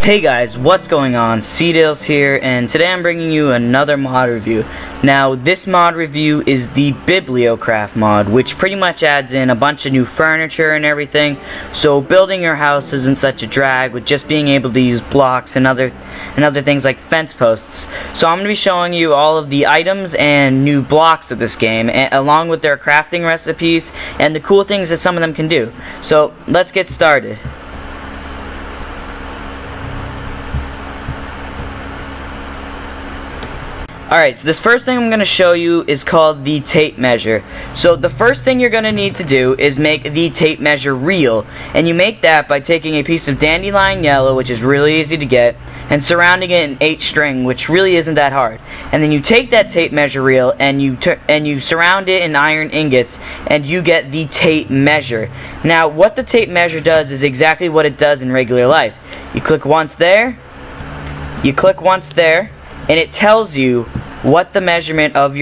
Hey guys, what's going on? Cdales here, and today I'm bringing you another mod review. Now, this mod review is the Bibliocraft mod, which pretty much adds in a bunch of new furniture and everything, so building your house isn't such a drag with just being able to use blocks and other things like fence posts. So I'm going to be showing you all of the items and new blocks of this game, along with their crafting recipes and the cool things that some of them can do. So let's get started. Alright, so this first thing I'm going to show you is called the tape measure. So the first thing you're going to need to do is make the tape measure real. And you make that by taking a piece of dandelion yellow, which is really easy to get, and surrounding it in 8 string, which really isn't that hard. And then you take that tape measure reel and you surround it in iron ingots, and you get the tape measure. Now, what the tape measure does is exactly what it does in regular life. You click once there, you click once there, and it tells you what the measurement of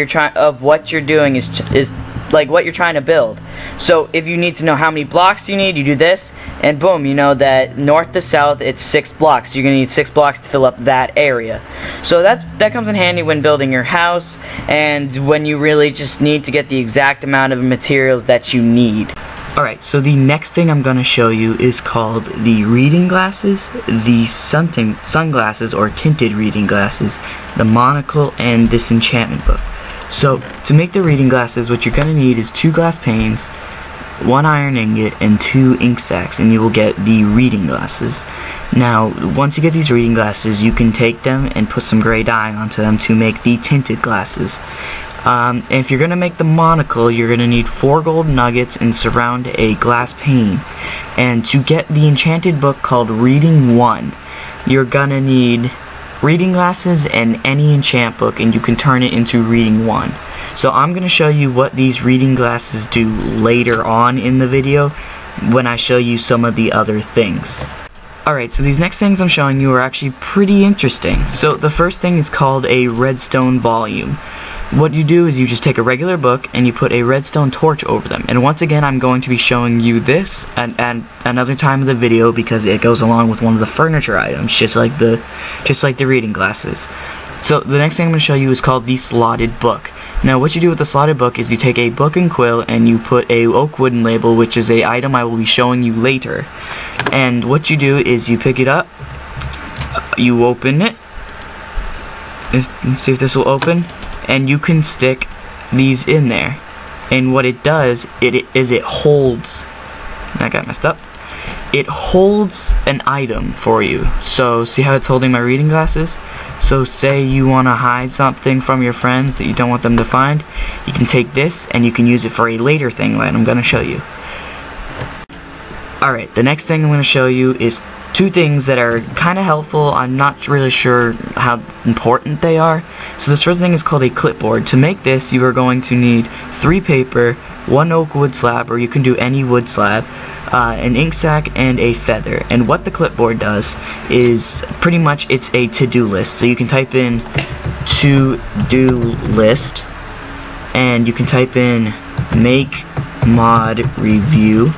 what you're doing is like what you're trying to build. So if you need to know how many blocks you need, you do this, and boom, you know that north to south it's 6 blocks. So you're gonna need 6 blocks to fill up that area. So that comes in handy when building your house and when you really just need to get the exact amount of materials that you need. Alright, so the next thing I'm going to show you is called the reading glasses, the sunglasses or tinted reading glasses, the monocle, and this enchantment book. So, to make the reading glasses, what you're going to need is 2 glass panes, 1 iron ingot, and 2 ink sacs, and you will get the reading glasses. Now, once you get these reading glasses, you can take them and put some gray dye onto them to make the tinted glasses. If you're going to make the monocle, you're going to need 4 gold nuggets and surround a glass pane. And to get the enchanted book called Reading 1, you're going to need reading glasses and any enchant book, and you can turn it into Reading 1. So I'm going to show you what these reading glasses do later on in the video when I show you some of the other things. Alright, so these next things I'm showing you are actually pretty interesting. So the first thing is called a redstone volume. What you do is you just take a regular book and you put a redstone torch over them. And once again, I'm going to be showing you this at another time of the video because it goes along with one of the furniture items, just like the reading glasses. So the next thing I'm going to show you is called the slotted book. Now what you do with the slotted book is you take a book and quill and you put a oak wooden label, which is a item I will be showing you later. And what you do is you pick it up, you open it, let's see if this will open, and you can stick these in there. And what it does, it holds, that got messed up, it holds an item for you. So see how it's holding my reading glasses? So say you want to hide something from your friends that you don't want them to find, you can take this and you can use it for a later thing that I'm going to show you. Alright, the next thing I'm going to show you is 2 things that are kind of helpful. I'm not really sure how important they are. So this first thing is called a clipboard. To make this, you are going to need 3 paper, 1 oak wood slab, or you can do any wood slab, an ink sac, and a feather. And what the clipboard does is pretty much it's a to-do list. So you can type in to-do list, and you can type in make mod review,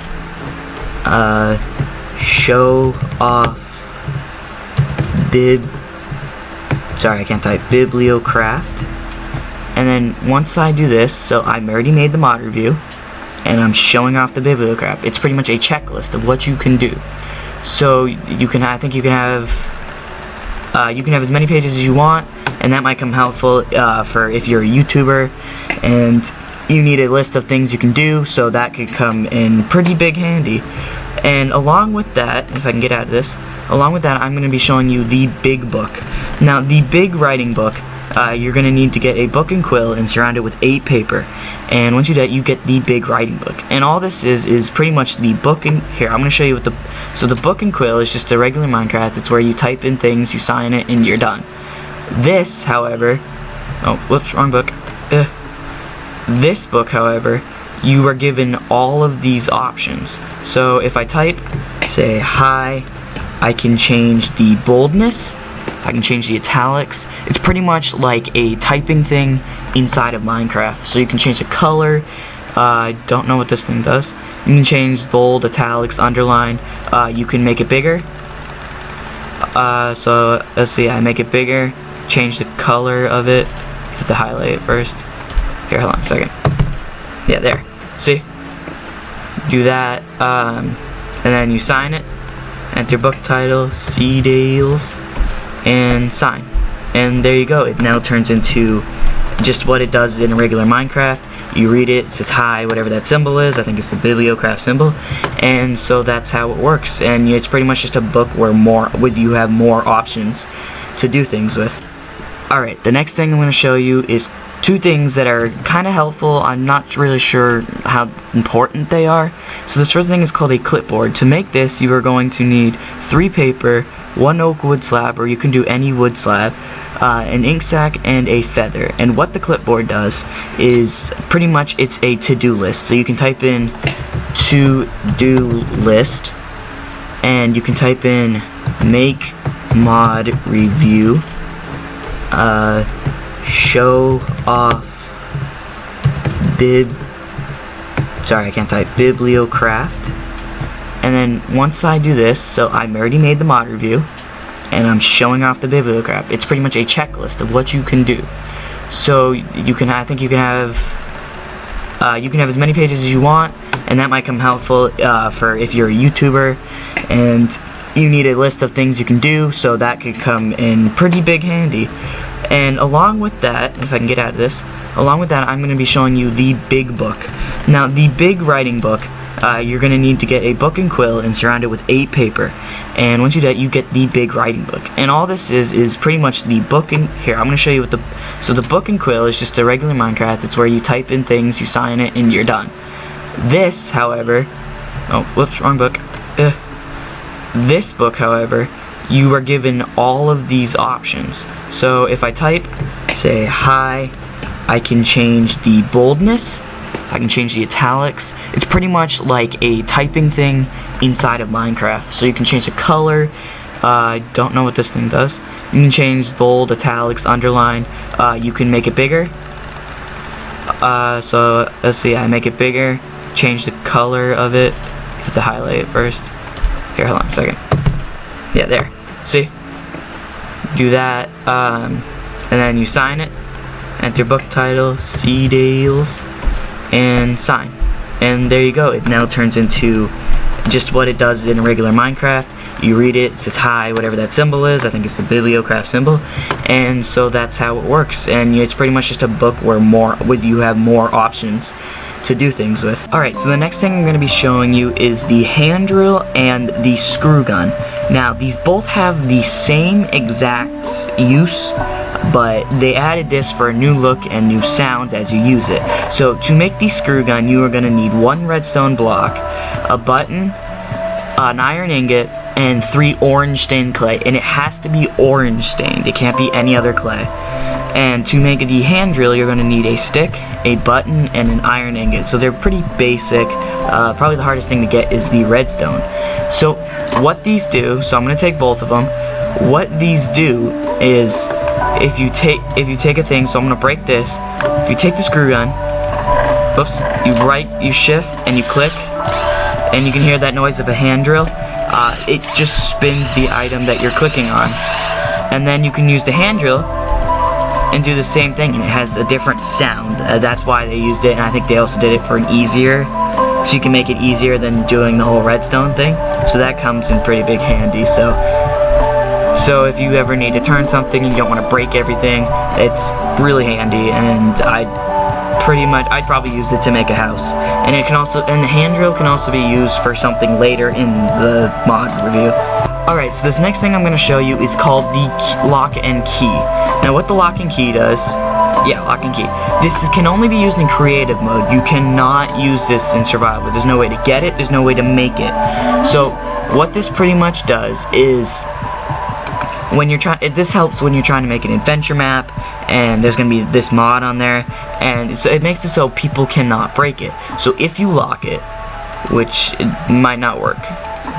show off Bibliocraft. And then once I do this, so I've already made the mod review and I'm showing off the Bibliocraft. It's pretty much a checklist of what you can do. So you can, I think you can have as many pages as you want, and that might come helpful for if you're a YouTuber and you need a list of things you can do, so that could come in pretty big handy. And along with that, if I can get out of this, along with that I'm going to be showing you the big book. Now the big writing book, you're going to need to get a book and quill and surround it with 8 paper. And once you do that, you get the big writing book. And all this is pretty much the book. And here, I'm going to show you what so the book and quill is just a regular Minecraft. It's where you type in things, you sign it, and you're done. This, however, oh, whoops, wrong book. This book, however, you are given all of these options. So if I type, say hi, I can change the boldness, I can change the italics. It's pretty much like a typing thing inside of Minecraft. So you can change the color. I don't know what this thing does. You can change bold, italics, underline. You can make it bigger. So let's see, I make it bigger, change the color of it, hit the highlight it first. Here, hold on a second. Yeah, there. See? Do that, and then you sign it, enter book title, Cdales, and sign. And there you go. It now turns into just what it does in a regular Minecraft. You read it, it says hi, whatever that symbol is. I think it's the Bibliocraft symbol. And so that's how it works. And it's pretty much just a book where you have more options to do things with. Alright, the next thing I'm going to show you is two things that are kind of helpful. I'm not really sure how important they are. So this first thing is called a clipboard. To make this, you are going to need 3 paper, 1 oak wood slab, or you can do any wood slab, an ink sac, and a feather. And what the clipboard does is pretty much it's a to-do list. So you can type in to-do list, and you can type in make mod review, show off Bibliocraft. And then once I do this, so I've already made the mod review and I'm showing off the Bibliocraft. It's pretty much a checklist of what you can do. So I think you can have as many pages as you want, and that might come helpful for if you're a YouTuber and you need a list of things you can do, so that could come in pretty big handy. And along with that, if I can get out of this, along with that I'm going to be showing you the big book. Now the big writing book, you're going to need to get a book and quill and surround it with 8 paper. And once you do that, you get the big writing book. And all this is pretty much the book and here, I'm going to show you what so the book and quill is just a regular Minecraft. It's where you type in things, you sign it, and you're done. This, however, oh, whoops, wrong book. This book, however, you are given all of these options. So if I type, say hi, I can change the boldness, I can change the italics. It's pretty much like a typing thing inside of Minecraft. So you can change the color. I don't know what this thing does. You can change bold, italics, underline. You can make it bigger. So let's see, I make it bigger, change the color of it, hit the highlight it first. Here, hold on a second. Yeah, there. See? Do that, and then you sign it, enter book title, Cdales, and sign. And there you go. It now turns into just what it does in a regular Minecraft. You read it, it says hi, whatever that symbol is. I think it's the Bibliocraft symbol. And so that's how it works. And it's pretty much just a book where you have more options to do things with. Alright, so the next thing I'm going to be showing you is the hand drill and the screw gun. Now, these both have the same exact use, but they added this for a new look and new sounds as you use it. So to make the screw gun, you are going to need 1 redstone block, a button, an iron ingot, and 3 orange stained clay. And it has to be orange stained. It can't be any other clay. And to make the hand drill, you're going to need a stick, a button, and an iron ingot. So they're pretty basic. Probably the hardest thing to get is the redstone. So what these do, so I'm going to take both of them. What these do is, if you take a thing, so I'm going to break this. If you take the screw gun, whoops, you shift and you click, and you can hear that noise of a hand drill. It just spins the item that you're clicking on. And then you can use the hand drill and do the same thing, and it has a different sound. That's why they used it, and I think they also did it for an easier, so you can make it easier than doing the whole redstone thing. So that comes in pretty big handy. So if you ever need to turn something and you don't want to break everything, it's really handy, and I'd probably use it to make a house. And the hand drill can also be used for something later in the mod review. Alright, so this next thing I'm going to show you is called the lock and key. Now what the lock and key does, lock and key. This can only be used in creative mode. You cannot use this in survival. There's no way to get it, there's no way to make it. So what this pretty much does is, this helps when you're trying to make an adventure map, and there's going to be this mod on there, and so it makes it so people cannot break it. So if you lock it, which it might not work,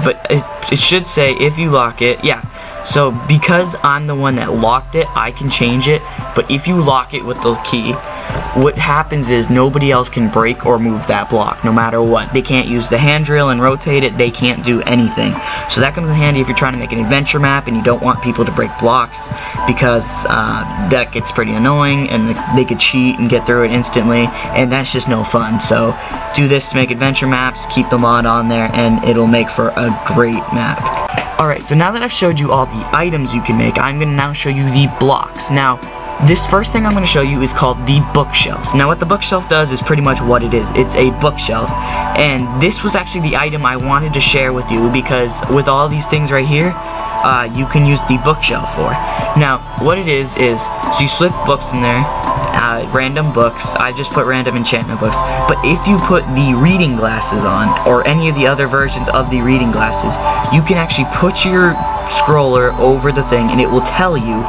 but it should say if you lock it, so because I'm the one that locked it, I can change it, but if you lock it with the key, what happens is nobody else can break or move that block, no matter what. They can't use the hand drill and rotate it. They can't do anything. So that comes in handy if you're trying to make an adventure map and you don't want people to break blocks, because that gets pretty annoying and they could cheat and get through it instantly, and that's just no fun. So do this to make adventure maps, keep the mod on there, and it'll make for a great map. Alright, so now that I've showed you all the items you can make, I'm going to now show you the blocks. Now, this first thing I'm going to show you is called the bookshelf. Now what the bookshelf does is pretty much what it is. It's a bookshelf. And this was actually the item I wanted to share with you, because with all these things right here, you can use the bookshelf for. Now, what it is so you slip books in there, random books. I just put random enchantment books. But if you put the reading glasses on, or any of the other versions of the reading glasses, you can actually put your scroller over the thing and it will tell you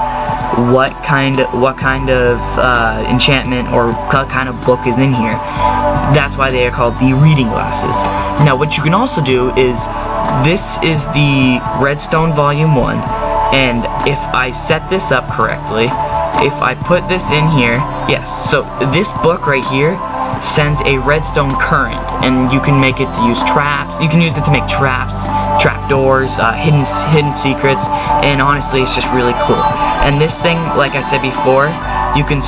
what kind of enchantment or what kind of book is in here. That's why they are called the reading glasses. Now what you can also do is, this is the Redstone Volume 1, and if I set this up correctly, if I put this in here, yes, so this book right here sends a redstone current, and you can make it to use traps. You can use it to make traps, trapdoors, hidden secrets, and honestly it's just really cool. And this thing, like I said before, you can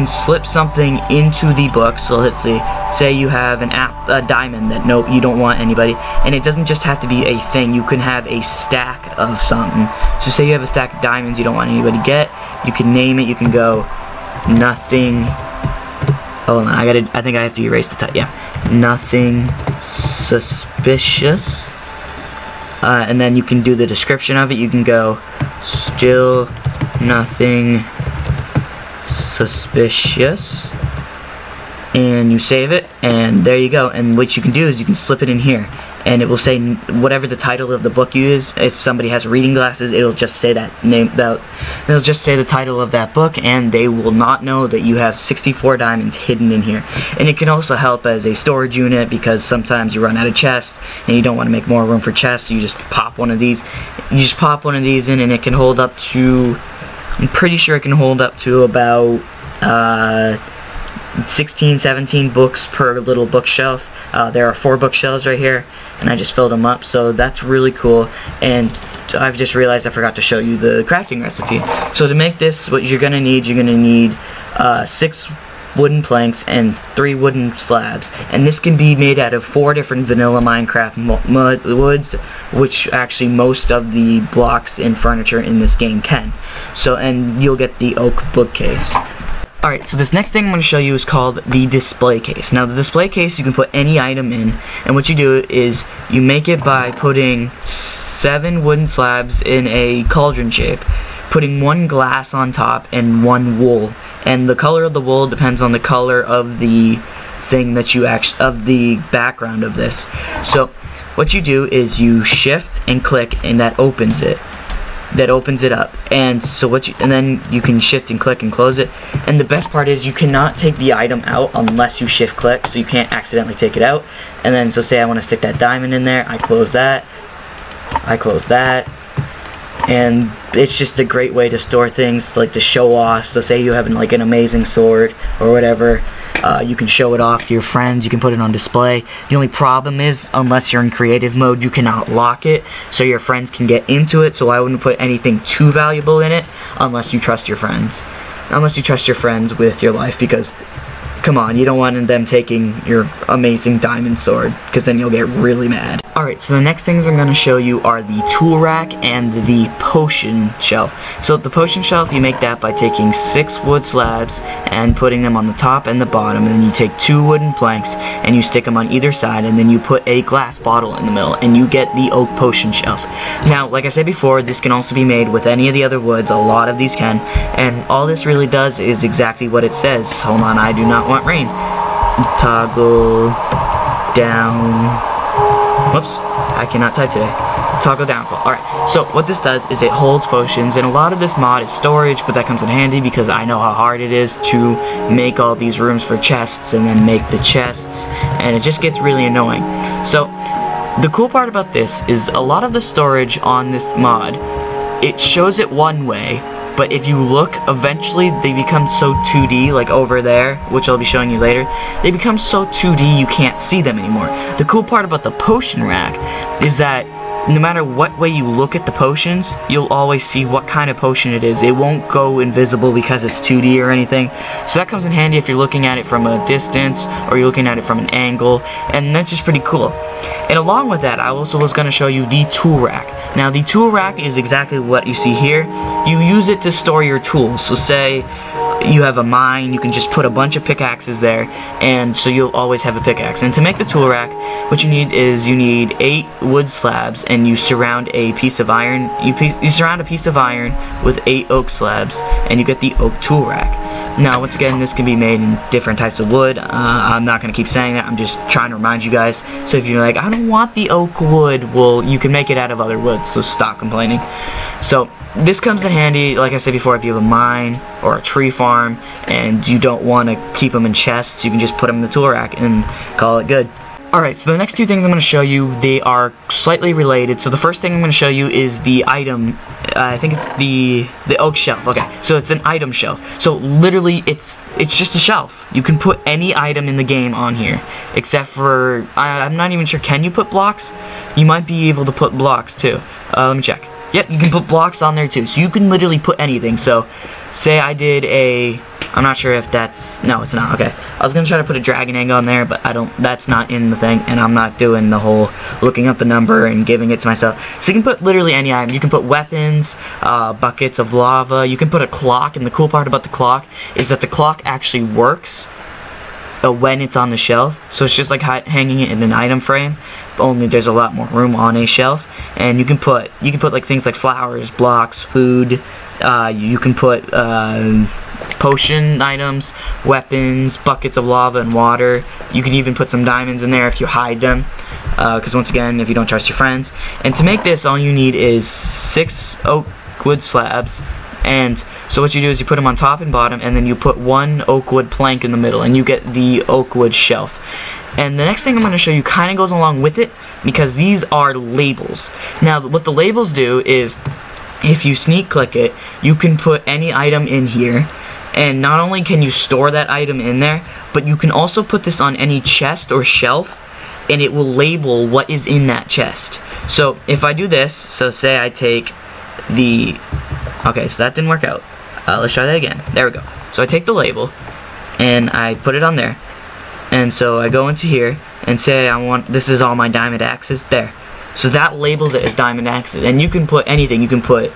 slip, something into the book. So let's see, say you have a diamond that you don't want anybody, and it doesn't just have to be a thing. You can have a stack of something. So say you have a stack of diamonds you don't want anybody to get, you can name it. You can go nothing, hold on, I think I have to erase the type. Yeah, nothing suspicious, and then you can do the description of it. You can go still nothing suspicious, and you save it, and there you go. And what you can do is you can slip it in here, and it will say whatever the title of the book you is. If somebody has reading glasses, it'll just say that name, it'll just say the title of that book, and they will not know that you have 64 diamonds hidden in here. And it can also help as a storage unit, because sometimes you run out of chests and you don't want to make more room for chests, so you just pop one of these. You just pop one of these in, and it can hold up to, I'm pretty sure it can hold up to about 16, 17 books per little bookshelf. There are 4 bookshelves right here, and I just filled them up, so that's really cool. And I've just realized I forgot to show you the crafting recipe. So to make this, what you're gonna need 6 wooden planks and 3 wooden slabs, and this can be made out of 4 different vanilla Minecraft woods, which actually most of the blocks and furniture in this game can. So, and you'll get the oak bookcase. Alright, so this next thing I'm going to show you is called the display case. Now the display case, you can put any item in, and what you do is you make it by putting 7 wooden slabs in a cauldron shape, putting 1 glass on top and 1 wool. And the color of the wool depends on the color of the thing that you of the background of this. So what you do is you shift and click, and that opens it. That opens it up, and so and then you can shift and click and close it. And the best part is you cannot take the item out unless you shift click, so you can't accidentally take it out. And then, so say I want to stick that diamond in there, I close that, and it's just a great way to store things, like to show off. So say you have like an amazing sword or whatever, you can show it off to your friends, you can put it on display. The only problem is, unless you're in creative mode, you cannot lock it, so your friends can get into it. So I wouldn't put anything too valuable in it unless you trust your friends. Unless you trust your friends with your life, because come on, you don't want them taking your amazing diamond sword, because then you'll get really mad. Alright, so the next things I'm going to show you are the tool rack and the potion shelf. So the potion shelf, you make that by taking 6 wood slabs and putting them on the top and the bottom, and then you take 2 wooden planks and you stick them on either side, and then you put a glass bottle in the middle, and you get the oak potion shelf. Now, like I said before, this can also be made with any of the other woods. A lot of these can, and all this really does is exactly what it says. Hold on, I do not want rain. Toggle down. Whoops, I cannot type today. Toggle downfall. Alright, so what this does is it holds potions, and a lot of this mod is storage, but that comes in handy because I know how hard it is to make all these rooms for chests and then make the chests, and it just gets really annoying. So the cool part about this is a lot of the storage on this mod, it shows it one way, but if you look, eventually they become so 2D, like over there, which I'll be showing you later. They become so 2D you can't see them anymore. The cool part about the potion rack is that no matter what way you look at the potions, you'll always see what kind of potion it is. It won't go invisible because it's 2D or anything. So that comes in handy if you're looking at it from a distance or you're looking at it from an angle, and that's just pretty cool. And along with that, I also was going to show you the tool rack. Now the tool rack is exactly what you see here. You use it to store your tools. So say you have a mine, you can just put a bunch of pickaxes there, and so you'll always have a pickaxe. And to make the tool rack, what you need is you need 8 wood slabs, and you surround a piece of iron. You surround a piece of iron with 8 oak slabs, and you get the oak tool rack. Now, once again, this can be made in different types of wood. I'm not going to keep saying that. I'm just trying to remind you guys. So if you're like, I don't want the oak wood, well, you can make it out of other woods, so stop complaining. So this comes in handy, like I said before, if you have a mine or a tree farm and you don't want to keep them in chests, you can just put them in the tool rack and call it good. Alright, so the next 2 things I'm going to show you, they are slightly related. So the first thing I'm going to show you is the item, I think it's the oak shelf. Okay, so it's an item shelf. So literally it's just a shelf. You can put any item in the game on here, except for, I'm not even sure, can you put blocks? You might be able to put blocks too. Let me check. Yep, you can put blocks on there too, so you can literally put anything. So, say I did a, I'm not sure if that's, no it's not, okay. I was going to try to put a dragon egg on there, but that's not in the thing, and I'm not doing the whole looking up the number and giving it to myself. So you can put literally any item. You can put weapons, buckets of lava, you can put a clock, and the cool part about the clock is that the clock actually works when it's on the shelf. So it's just like hanging it in an item frame, only there's a lot more room on a shelf. And you can put like things like flowers, blocks, food, you can put potion items, weapons, buckets of lava and water. You can even put some diamonds in there if you hide them, because once again, if you don't trust your friends. And to make this, all you need is 6 oak wood slabs. And so what you do is you put them on top and bottom, and then you put 1 oak wood plank in the middle, and you get the oak wood shelf. And the next thing I'm going to show you kind of goes along with it, because these are labels. Now, what the labels do is, if you sneak click it, you can put any item in here, and not only can you store that item in there, but you can also put this on any chest or shelf, and it will label what is in that chest. So, if I do this, so say I take the... Okay, so that didn't work out. Let's try that again. There we go. So I take the label, and I put it on there. And so I go into here, and say I want, this is all my diamond axes, there. So that labels it as diamond axes. And you can put anything. You can put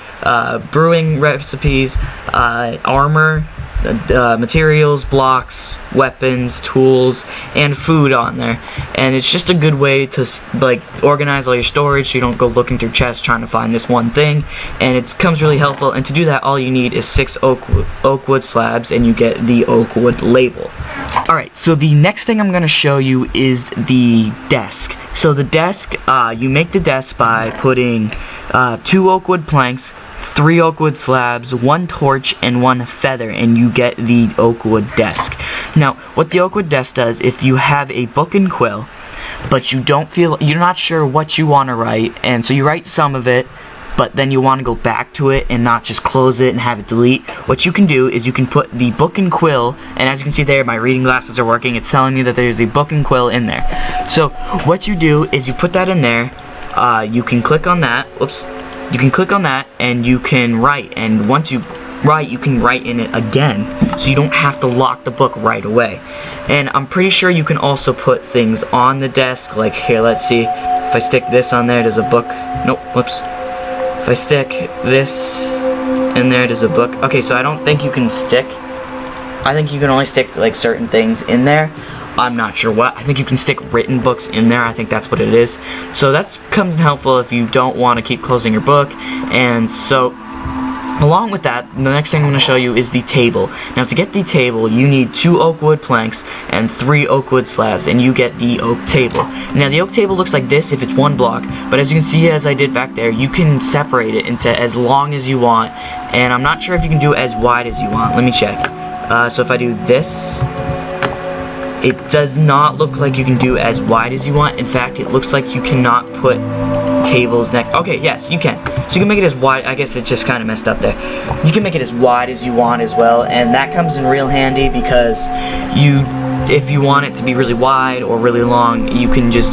brewing recipes, armor, materials, blocks, weapons, tools, and food on there. And it's just a good way to like organize all your storage so you don't go looking through chests trying to find this one thing. And it comes really helpful. And to do that, all you need is 6 oak wood slabs, and you get the oak wood label. Alright, so the next thing I'm going to show you is the desk. So the desk, you make the desk by putting 2 oak wood planks, 3 oak wood slabs, 1 torch, and 1 feather, and you get the oak wood desk. Now, what the oak wood desk does, if you have a book and quill, but you're not sure what you want to write, and so you write some of it, but then you want to go back to it and not just close it and have it delete, what you can do is you can put the book and quill, and as you can see there, my reading glasses are working, it's telling me that there's a book and quill in there. So, what you do is you put that in there, you can click on that, whoops, you can click on that, and you can write, and once you write, you can write in it again, so you don't have to lock the book right away. And I'm pretty sure you can also put things on the desk, like here, let's see, if I stick this on there, there's a book, nope, whoops, if I stick this in there, there's a book. Okay, so I don't think you can stick, I think you can only stick like certain things in there. I'm not sure what. I think you can stick written books in there. I think that's what it is. So that comes in helpful if you don't want to keep closing your book. And so, along with that, the next thing I'm going to show you is the table. Now, to get the table, you need 2 oak wood planks and 3 oak wood slabs, and you get the oak table. Now, the oak table looks like this if it's 1 block, but as you can see, as I did back there, you can separate it into as long as you want, and I'm not sure if you can do as wide as you want. Let me check. So if I do this, it does not look like you can do as wide as you want. In fact, it looks like you cannot put tables next. Okay, yes, you can. So you can make it as wide. I guess it's just kind of messed up there. You can make it as wide as you want as well, and that comes in real handy because if you want it to be really wide or really long, you can just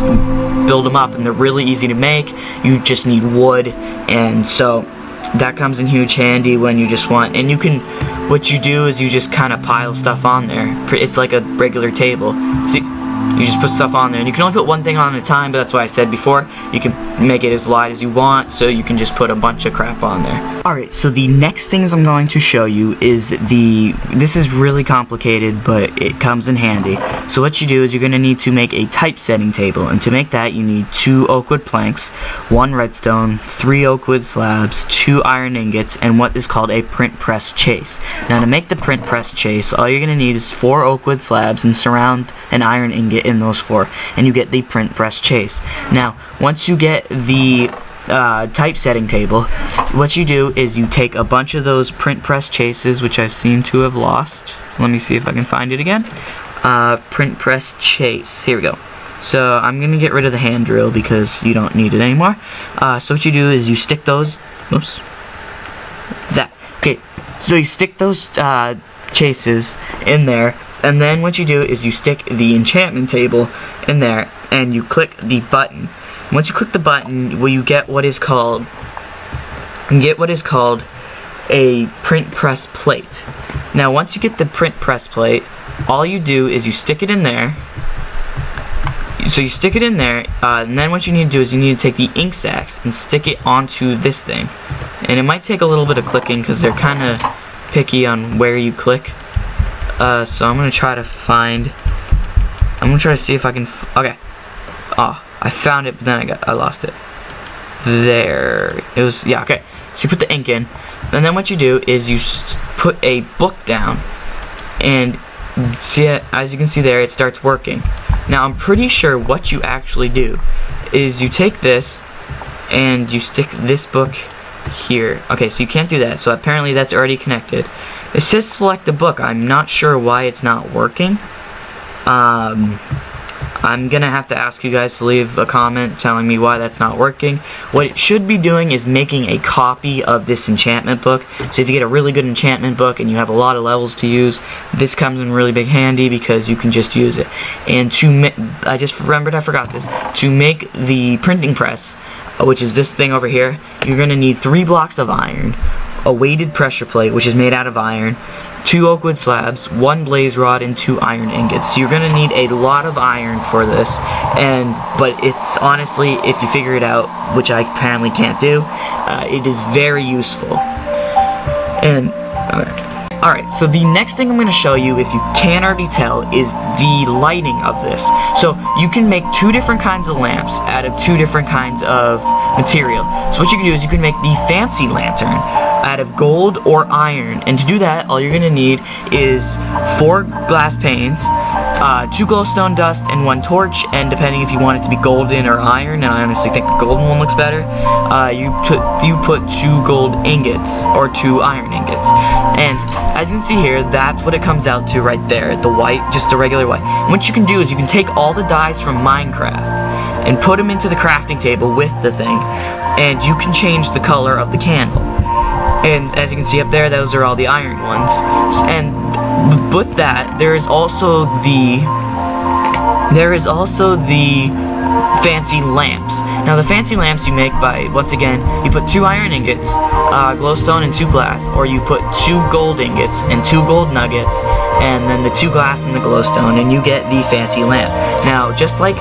build them up, and they're really easy to make. You just need wood, and so that comes in huge handy when you just want. And you can, what you do is you just kind of pile stuff on there. It's like a regular table. See, you just put stuff on there, and you can only put one thing on at a time, but that's why I said before, you can make it as wide as you want, so you can just put a bunch of crap on there. Alright, so the next things I'm going to show you is this is really complicated, but it comes in handy. So what you do is you're going to need to make a typesetting table, and to make that you need 2 oak wood planks, 1 redstone, 3 oak wood slabs, 2 iron ingots, and what is called a print press chase. Now to make the print press chase, all you're going to need is 4 oak wood slabs and surround an iron ingot in those 4, and you get the print press chase. Now once you get the typesetting table, what you do is you take a bunch of those print press chases, which I've seem to have lost. Let me see if I can find it again. Print press chase, here we go. So I'm gonna get rid of the hand drill because you don't need it anymore. So what you do is you stick those, oops, okay, so you stick those chases in there, and then what you do is you stick the enchantment table in there, and you click the button. Once you click the button, you get what is called a print press plate. Now once you get the print press plate, all you do is you stick it in there. So you stick it in there, and then what you need to do is you need to take the ink sacs and stick it onto this thing. And it might take a little bit of clicking because they're kind of picky on where you click. So I'm gonna try to see if I can. Okay. Oh, I found it, but then I lost it. There. It was, yeah, okay. So you put the ink in, and then what you do is you put a book down, and see it, as you can see there, it starts working. Now I'm pretty sure what you actually do is you take this and you stick this book here. Okay, so you can't do that, so apparently that's already connected. It says select the book. I'm not sure why it's not working. I'm gonna have to ask you guys to leave a comment telling me why that's not working. What it should be doing is making a copy of this enchantment book. So if you get a really good enchantment book and you have a lot of levels to use, this comes in really big handy because you can just use it. And I just remembered I forgot this. To make the printing press, which is this thing over here, you're gonna need 3 blocks of iron, a weighted pressure plate, which is made out of iron, 2 oak wood slabs, 1 blaze rod, and 2 iron ingots. So you're gonna need a lot of iron for this, but it's honestly, if you figure it out, which I apparently can't do, it is very useful. And alright, so the next thing I'm going to show you, if you can't already tell, is the lighting of this. So you can make 2 different kinds of lamps out of 2 different kinds of material. So what you can do is you can make the fancy lantern out of gold or iron, and to do that all you're going to need is 4 glass panes, 2 glowstone dust, and 1 torch, and depending if you want it to be golden or iron, and I honestly think the golden one looks better, you put 2 gold ingots or 2 iron ingots. And as you can see here, that's what it comes out to right there, the white, just the regular white. And what you can do is you can take all the dyes from Minecraft and put them into the crafting table with the thing, and you can change the color of the candle. And as you can see up there, those are all the iron ones. And with that, there is also the fancy lamps. Now the fancy lamps you make by, once again, you put 2 iron ingots, glowstone, and 2 glass, or you put 2 gold ingots and 2 gold nuggets, and then the 2 glass and the glowstone, and you get the fancy lamp. Now just like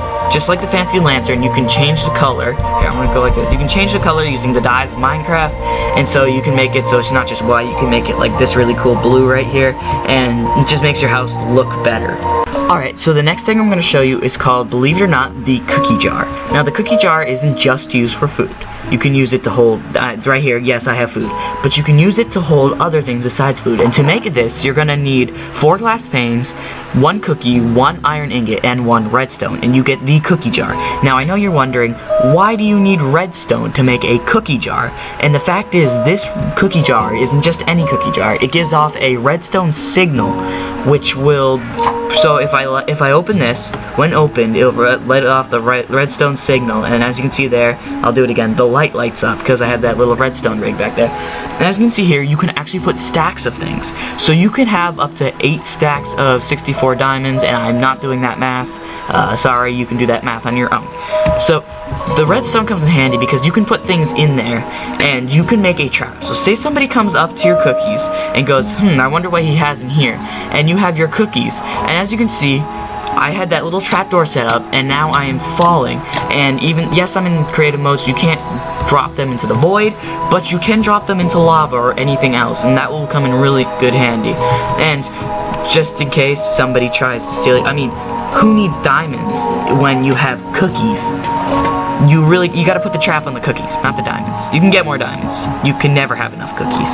the fancy lantern, you can change the color. Here, I'm gonna go like this. You can change the color using the dyes of Minecraft, and so you can make it so it's not just white. You can make it like this really cool blue right here, and it just makes your house look better. Alright, so the next thing I'm going to show you is called, believe it or not, the cookie jar. Now the cookie jar isn't just used for food. You can use it to hold, right here, yes, I have food, but you can use it to hold other things besides food. And to make this, you're going to need 4 glass panes, 1 cookie, 1 iron ingot, and 1 redstone, and you get the cookie jar. Now I know you're wondering, why do you need redstone to make a cookie jar? And the fact is, this cookie jar isn't just any cookie jar. It gives off a redstone signal which will, so if I open this, when opened, it'll let off the redstone signal, and as you can see there, I'll do it again, the light lights up because I have that little redstone rig back there. And as you can see here, you can actually put stacks of things. So you can have up to 8 stacks of 64 diamonds, and I'm not doing that math. Sorry, you can do that math on your own. So the redstone comes in handy because you can put things in there and you can make a trap. So say somebody comes up to your cookies and goes, I wonder what he has in here, and you have your cookies, and as you can see, I had that little trapdoor set up, and now I am falling. And even, yes, I'm in creative mode, so you can't drop them into the void, but you can drop them into lava or anything else, and that will come in really good handy. And just in case somebody tries to steal it, I mean, who needs diamonds when you have cookies? You gotta put the trap on the cookies, not the diamonds. You can get more diamonds. You can never have enough cookies.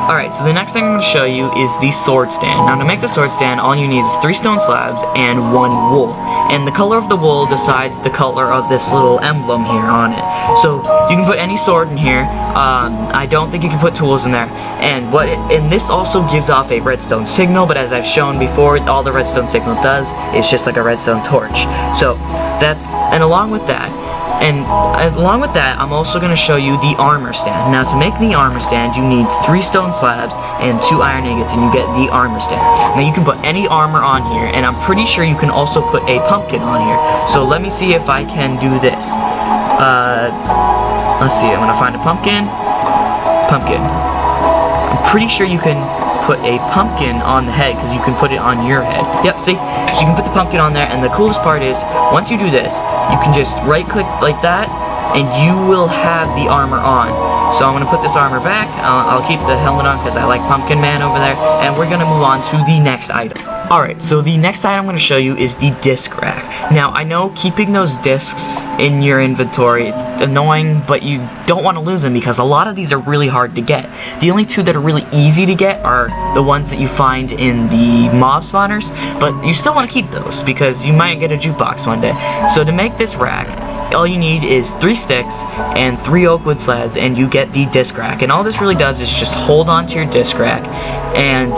Alright, so the next thing I'm going to show you is the sword stand. Now to make the sword stand, all you need is 3 stone slabs and 1 wool. And the color of the wool decides the color of this little emblem here on it. So you can put any sword in here. I don't think you can put tools in there. And this also gives off a redstone signal, but as I've shown before, all the redstone signal does is just like a redstone torch. So along with that, I'm also going to show you the armor stand. Now to make the armor stand, you need 3 stone slabs and 2 iron ingots, and you get the armor stand. Now you can put any armor on here, and I'm pretty sure you can also put a pumpkin on here. So let me see if I can do this. Let's see, I'm going to find a pumpkin. I'm pretty sure you can put a pumpkin on the head, because you can put it on your head. Yep, see? So you can put the pumpkin on there, and the coolest part is, once you do this, you can just right-click like that, and you will have the armor on. So I'm going to put this armor back. I'll keep the helmet on because I like Pumpkin Man over there, and we're going to move on to the next item. Alright, so the next item I'm going to show you is the disc rack. Now, I know keeping those discs in your inventory, it's annoying, but you don't want to lose them because a lot of these are really hard to get. The only 2 that are really easy to get are the ones that you find in the mob spawners, but you still want to keep those because you might get a jukebox one day. So to make this rack, all you need is 3 sticks and 3 oak wood slabs, and you get the disc rack. And all this really does is just hold on to your disc rack and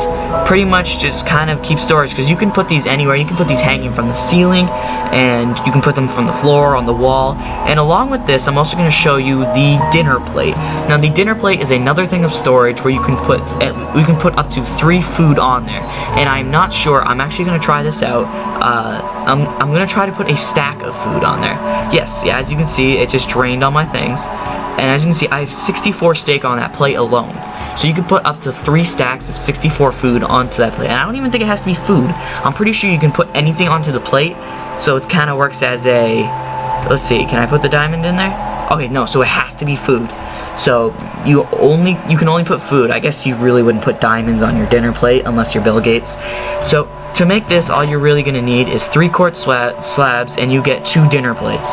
pretty much just kind of keep storage, because you can put these anywhere. You can put these hanging from the ceiling, and you can put them from the floor, on the wall. And along with this, I'm also going to show you the dinner plate. Now the dinner plate is another thing of storage where you can put up to 3 food on there. And I'm not sure, I'm actually going to try this out. I'm going to try to put a stack of food on there. Yes, yeah, as you can see, it just drained all my things. And as you can see, I have 64 steak on that plate alone. So you can put up to 3 stacks of 64 food onto that plate. And I don't even think it has to be food. I'm pretty sure you can put anything onto the plate. So it kind of works as a... Let's see, can I put the diamond in there? Okay, no, so it has to be food. So you can only put food. I guess you really wouldn't put diamonds on your dinner plate unless you're Bill Gates. So to make this, all you're really going to need is 3 quartz slabs, and you get 2 dinner plates.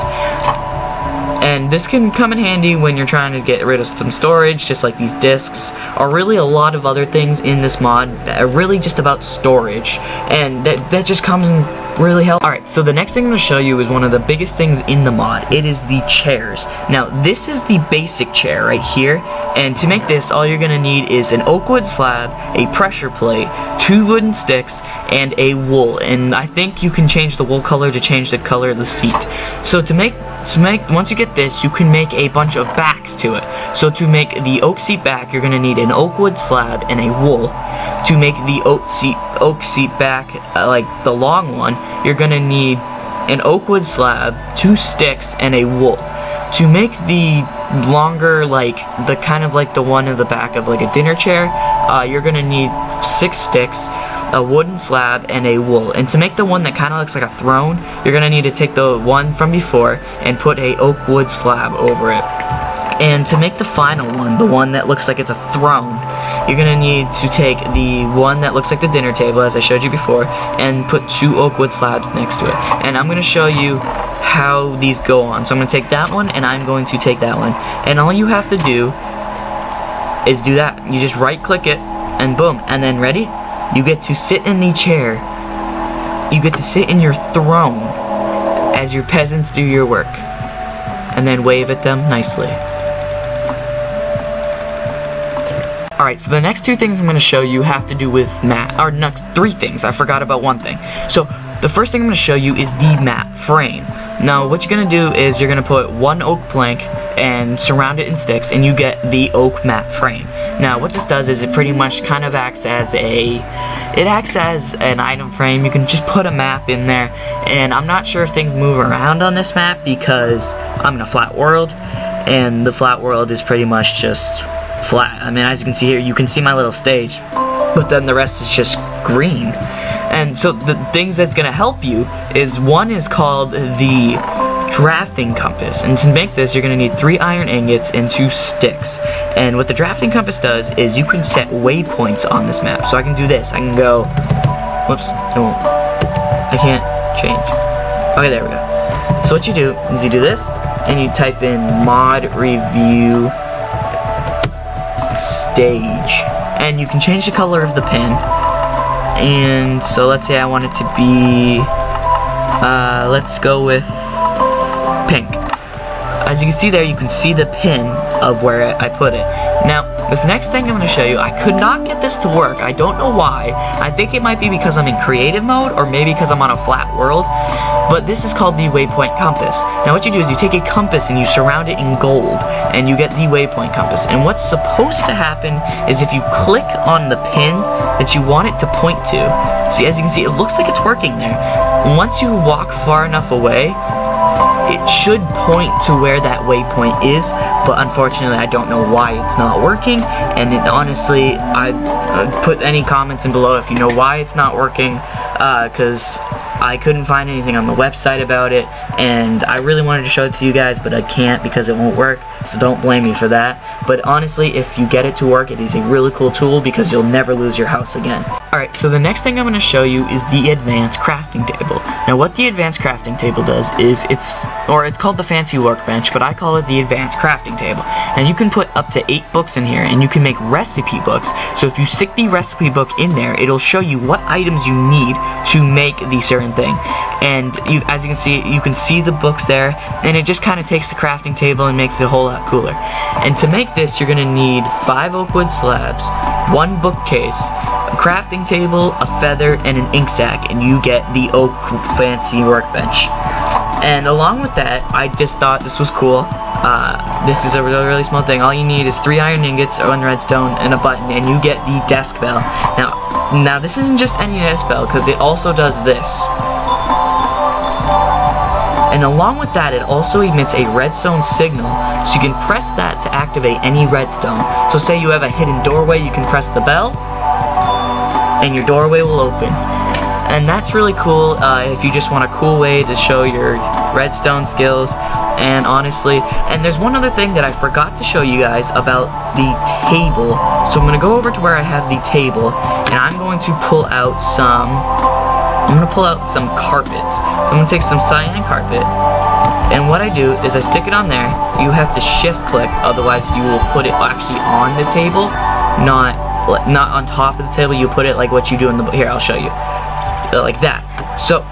And this can come in handy when you're trying to get rid of some storage, just like these discs, or really a lot of other things in this mod that are really just about storage, and that just comes in really helpful. Alright, so the next thing I'm going to show you is one of the biggest things in the mod. It is the chairs. Now, this is the basic chair right here, and to make this, all you're going to need is an oak wood slab, a pressure plate, 2 wooden sticks, and a wool. And I think you can change the wool color to change the color of the seat. So once you get this, you can make a bunch of backs to it. So to make the oak seat back, you're going to need an oak wood slab and a wool. To make the oak seat back, like the long one, you're going to need an oak wood slab, 2 sticks, and a wool. To make the longer, like the kind of like the one in the back of like a dinner chair, you're going to need 6 sticks, a wooden slab, and a wool. And to make the one that kind of looks like a throne, you're going to need to take the one from before and put a oak wood slab over it. And to make the final one, the one that looks like it's a throne, you're going to need to take the one that looks like the dinner table, as I showed you before, and put 2 oak wood slabs next to it. And I'm going to show you how these go on. So I'm going to take that one, and I'm going to take that one. And all you have to do is do that. You just right click it, and boom. And then ready? You get to sit in the chair. You get to sit in your throne as your peasants do your work. And then wave at them nicely. Alright, so the next two things I'm going to show you have to do with map, or next three things. I forgot about one thing. So, the first thing I'm going to show you is the map frame. Now, what you're going to do is you're going to put one oak plank and surround it in sticks, and you get the oak map frame. Now, what this does is it pretty much kind of acts as an item frame. You can just put a map in there, and I'm not sure if things move around on this map because I'm in a flat world, and the flat world is pretty much just flat. I mean, as you can see here, you can see my little stage, but then the rest is just green. And so the things that's going to help you is, one is called the drafting compass, and to make this you're going to need 3 iron ingots and 2 sticks. And what the drafting compass does is you can set waypoints on this map. So I can do this, I can go, whoops, no, I can't change. Okay, there we go. So what you do is you do this, and you type in mod review stage, and you can change the color of the pin. And so let's say I want it to be, let's go with pink. As you can see there, you can see the pin of where I put it. Now, this next thing I'm going to show you, I could not get this to work. I don't know why. I think it might be because I'm in creative mode, or maybe because I'm on a flat world. But this is called the waypoint compass. Now what you do is you take a compass and you surround it in gold, and you get the waypoint compass. And what's supposed to happen is if you click on the pin that you want it to point to, see, as you can see, it looks like it's working there. Once you walk far enough away, it should point to where that waypoint is, but unfortunately I don't know why it's not working. And honestly, I'd put any comments in below if you know why it's not working, because I couldn't find anything on the website about it, and I really wanted to show it to you guys, but I can't because it won't work, so don't blame me for that. But honestly, if you get it to work, it is a really cool tool because you'll never lose your house again. Alright, so the next thing I'm going to show you is the advanced crafting table. Now what the advanced crafting table does is it's called the fancy workbench, but I call it the advanced crafting table. And you can put up to 8 books in here, and you can make recipe books. So if you stick the recipe book in there, it'll show you what items you need to make the certain thing. And as you can see the books there, and it just kind of takes the crafting table and makes it a whole lot cooler. And to make this, you're going to need 5 oak wood slabs, 1 bookcase, a crafting table, a feather, and an ink sac, and you get the oak fancy workbench. And along with that, I just thought this was cool. This is a really small thing. All you need is 3 iron ingots, 1 redstone, and a button, and you get the desk bell. Now this isn't just any desk bell, because it also does this. And along with that, it also emits a redstone signal, so you can press that to activate any redstone. So say you have a hidden doorway, you can press the bell, and your doorway will open. And that's really cool if you just want a cool way to show your redstone skills. And honestly, and there's one other thing that I forgot to show you guys about the table. So I'm going to go over to where I have the table, and I'm going to pull out some carpets. I'm going to take some cyan carpet, and what I do is I stick it on there. You have to shift click, otherwise you will put it actually on the table, not on top of the table. You put it like what you do in the, here I'll show you, like that. So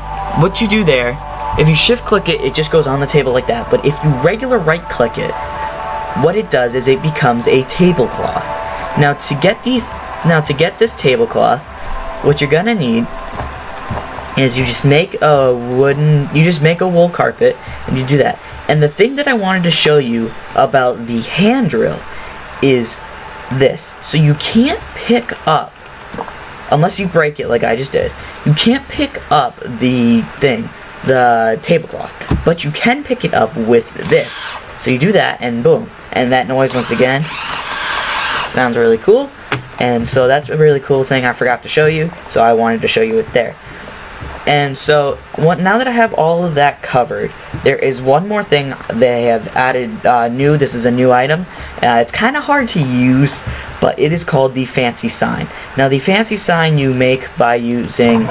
what you do there, if you shift click it, it just goes on the table like that. But if you regular right click it, what it does is it becomes a tablecloth. Now to get this tablecloth, what you're gonna need is you just make a wool carpet, and you do that. And the thing that I wanted to show you about the hand drill is this. So you can't pick up, unless you break it like I just did, you can't pick up the thing, the tablecloth, but you can pick it up with this. So you do that, and boom, and that noise once again sounds really cool. And so that's a really cool thing I forgot to show you, so I wanted to show you it there. And so now that I have all of that covered, there is one more thing they have added new. This is a new item. It's kind of hard to use, but it is called the fancy sign. Now the fancy sign you make by using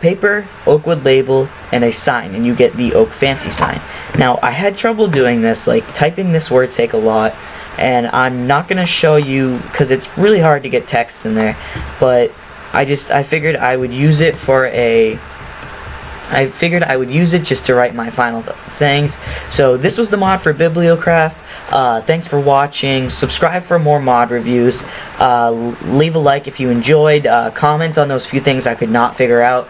paper, oak wood label, and a sign, and you get the oak fancy sign. Now I had trouble doing this, like typing this word take a lot, and I'm not going to show you because it's really hard to get text in there, but I figured I would use it for I figured I would use it just to write my final things. So this was the mod for Bibliocraft. Thanks for watching. Subscribe for more mod reviews. Leave a like if you enjoyed. Comment on those few things I could not figure out.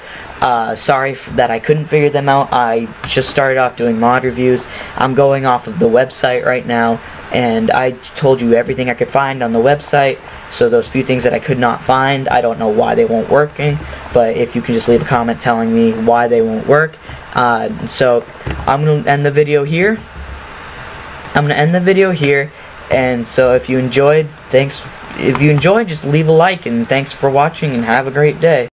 Sorry that I couldn't figure them out. I just started off doing mod reviews. I'm going off of the website right now, and I told you everything I could find on the website. So those few things that I could not find, I don't know why they weren't working, but if you can just leave a comment telling me why they won't work. So I'm going to end the video here. And so if you enjoyed, just leave a like, and thanks for watching, and have a great day.